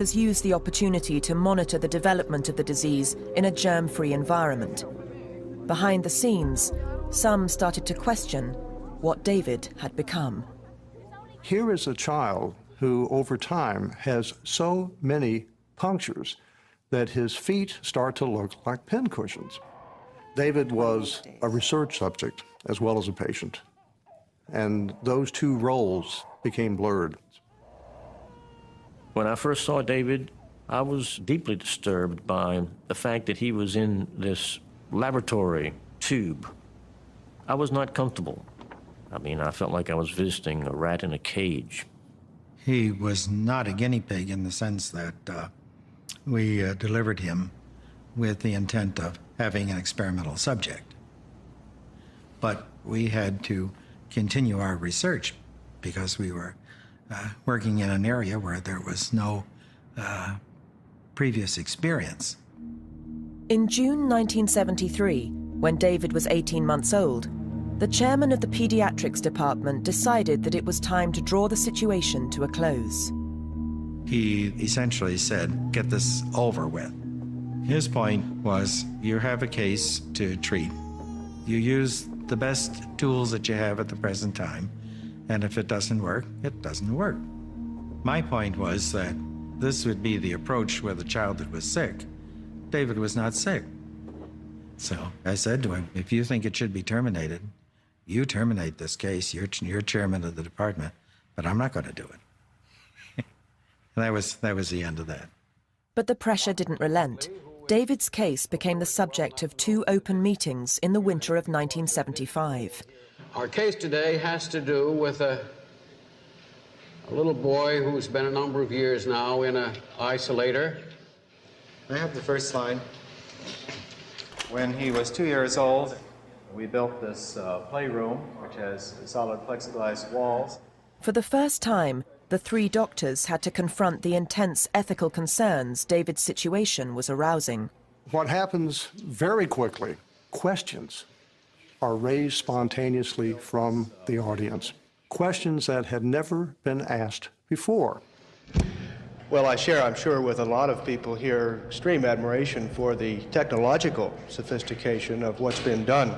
has used the opportunity to monitor the development of the disease in a germ-free environment. Behind the scenes, some started to question what David had become. Here is a child who, over time, has so many punctures that his feet start to look like pincushions. David was a research subject as well as a patient, and those two roles became blurred. When I first saw David, I was deeply disturbed by the fact that he was in this laboratory tube. I was not comfortable. I mean, I felt like I was visiting a rat in a cage. He was not a guinea pig in the sense that we delivered him with the intent of having an experimental subject. But we had to continue our research because we were working in an area where there was no previous experience. In June 1973, when David was 18 months old, the chairman of the pediatrics department decided that it was time to draw the situation to a close. He essentially said, get this over with. His point was, you have a case to treat. You use the best tools that you have at the present time, and if it doesn't work, it doesn't work. My point was that this would be the approach with a child that was sick. David was not sick. So I said to him, if you think it should be terminated, you terminate this case. You're chairman of the department, but I'm not going to do it. And that was the end of that. But the pressure didn't relent. David's case became the subject of 2 open meetings in the winter of 1975. Our case today has to do with a little boy who's been a number of years now in an isolator. I have the first line. When he was 2 years old, we built this playroom, which has solid plexiglass walls. For the first time, the 3 doctors had to confront the intense ethical concerns David's situation was arousing. What happens very quickly, questions are raised spontaneously from the audience. Questions that had never been asked before. Well, I share, I'm sure, with a lot of people here, extreme admiration for the technological sophistication of what's been done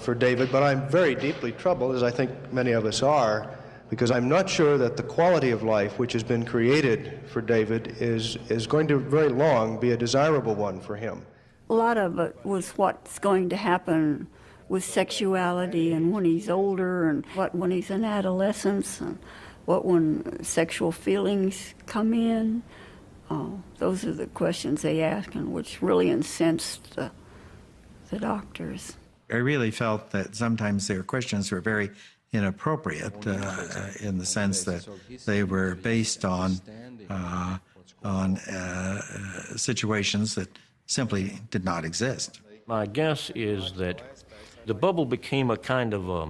for David, but I'm very deeply troubled, as I think many of us are, because I'm not sure that the quality of life which has been created for David is going to very long be a desirable one for him. A lot of it was what's going to happen with sexuality and when he's older and what when he's in adolescence and what when sexual feelings come in. Those are the questions they ask, and which really incensed the doctors. I really felt that sometimes their questions were very inappropriate in the sense that they were based on situations that simply did not exist. My guess is that the bubble became a kind of a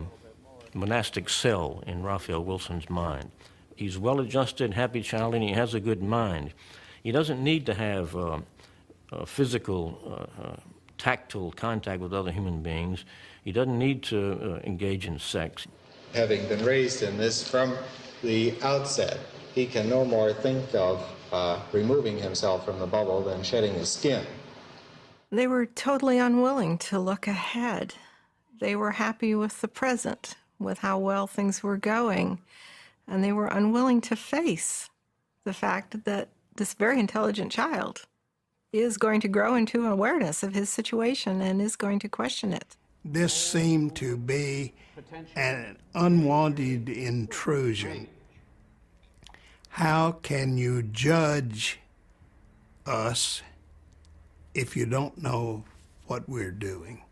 monastic cell in Raphael Wilson's mind. He's well-adjusted, happy child, and he has a good mind. He doesn't need to have physical, tactile contact with other human beings. He doesn't need to engage in sex. Having been raised in this from the outset, he can no more think of removing himself from the bubble than shedding his skin. They were totally unwilling to look ahead. They were happy with the present, with how well things were going, and they were unwilling to face the fact that this very intelligent child is going to grow into awareness of his situation and is going to question it. This seemed to be an unwanted intrusion. How can you judge us if you don't know what we're doing?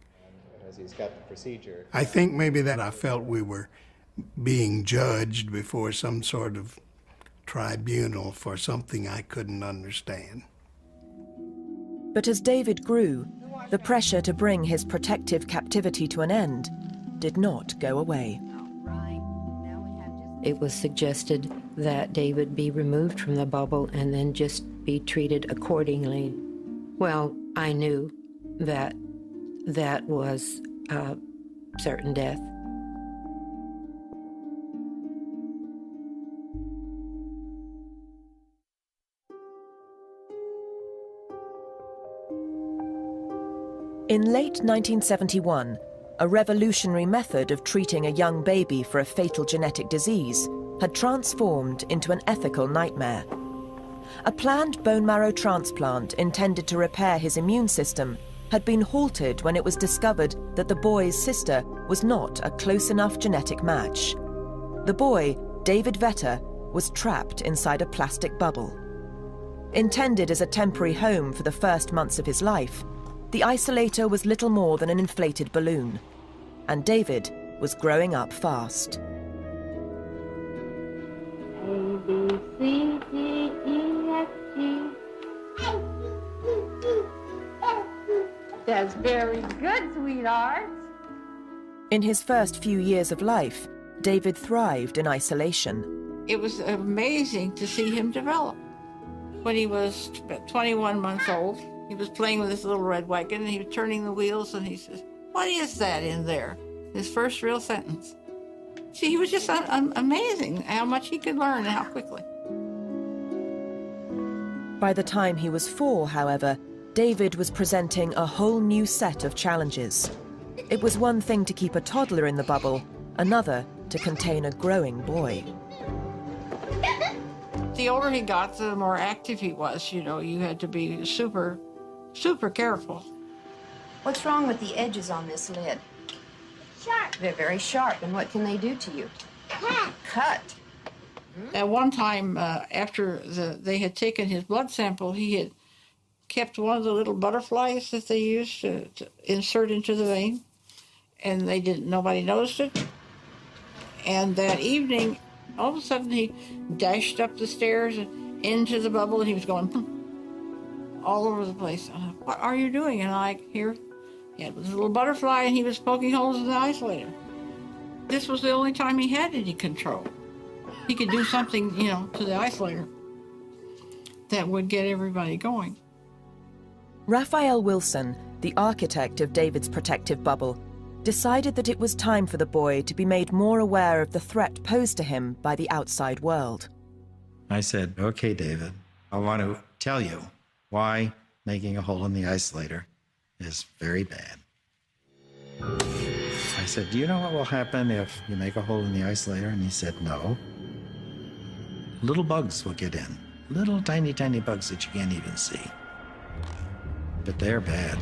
As he's got the procedure. I think maybe that I felt we were being judged before some sort of tribunal for something I couldn't understand. But as David grew, the pressure to bring his protective captivity to an end did not go away. It was suggested that David be removed from the bubble and then just be treated accordingly. Well, I knew that that was certain death. In late 1971, a revolutionary method of treating a young baby for a fatal genetic disease had transformed into an ethical nightmare. A planned bone marrow transplant intended to repair his immune system had been halted when it was discovered that the boy's sister was not a close enough genetic match. The boy, David Vetter, was trapped inside a plastic bubble. Intended as a temporary home for the first months of his life, the isolator was little more than an inflated balloon, and David was growing up fast. A, B, C, D, E, F, G. That's very good, sweetheart. In his first few years of life, David thrived in isolation. It was amazing to see him develop. When he was 21 months old, he was playing with this little red wagon, and he was turning the wheels, and he says, "What is that in there?" His first real sentence. See, he was just amazing how much he could learn and how quickly. By the time he was 4, however, David was presenting a whole new set of challenges. It was one thing to keep a toddler in the bubble, another to contain a growing boy. The older he got, the more active he was. You know, you had to be super careful. What's wrong with the edges on this lid? Sharp. They're very sharp, and what can they do to you? Cut. At one time, after they had taken his blood sample, he had kept one of the little butterflies that they used to insert into the vein, and nobody noticed it. And that evening, all of a sudden, he dashed up the stairs and into the bubble, and he was going all over the place. "What are you doing?" And he had this little butterfly, and he was poking holes in the isolator. This was the only time he had any control. He could do something, to the isolator that would get everybody going. Raphael Wilson, the architect of David's protective bubble, decided that it was time for the boy to be made more aware of the threat posed to him by the outside world. I said, "Okay, David, I want to tell you why making a hole in the isolator is very bad." I said, "Do you know what will happen if you make a hole in the isolator?" And he said, "No. Little bugs will get in. Little tiny, tiny bugs that you can't even see. But they're bad.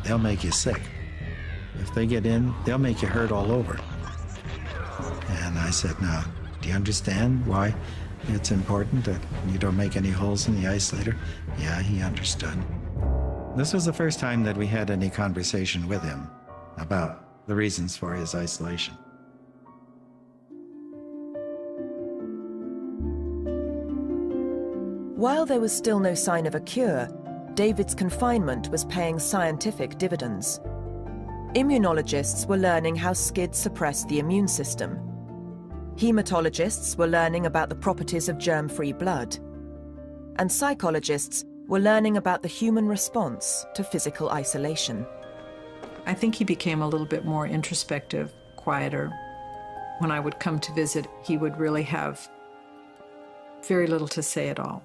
They'll make you sick. If they get in, they'll make you hurt all over." And I said, "Now, do you understand why it's important that you don't make any holes in the isolator?" Yeah, he understood. This was the first time that we had any conversation with him about the reasons for his isolation. While there was still no sign of a cure, David's confinement was paying scientific dividends. Immunologists were learning how SCID suppressed the immune system. Hematologists were learning about the properties of germ-free blood. And psychologists were learning about the human response to physical isolation. I think he became a little bit more introspective, quieter. When I would come to visit, he would really have very little to say at all.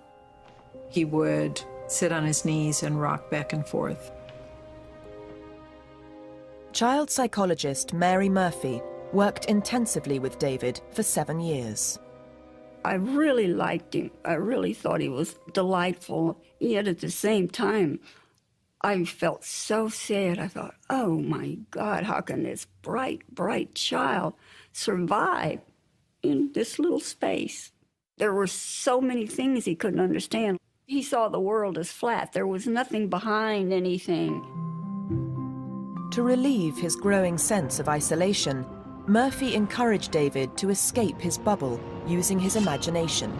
He would sit on his knees and rock back and forth. Child psychologist Mary Murphy worked intensively with David for 7 years. I really liked him. I really thought he was delightful. Yet at the same time, I felt so sad. I thought, oh my God, how can this bright, bright child survive in this little space? There were so many things he couldn't understand. He saw the world as flat. There was nothing behind anything. To relieve his growing sense of isolation, Murphy encouraged David to escape his bubble using his imagination.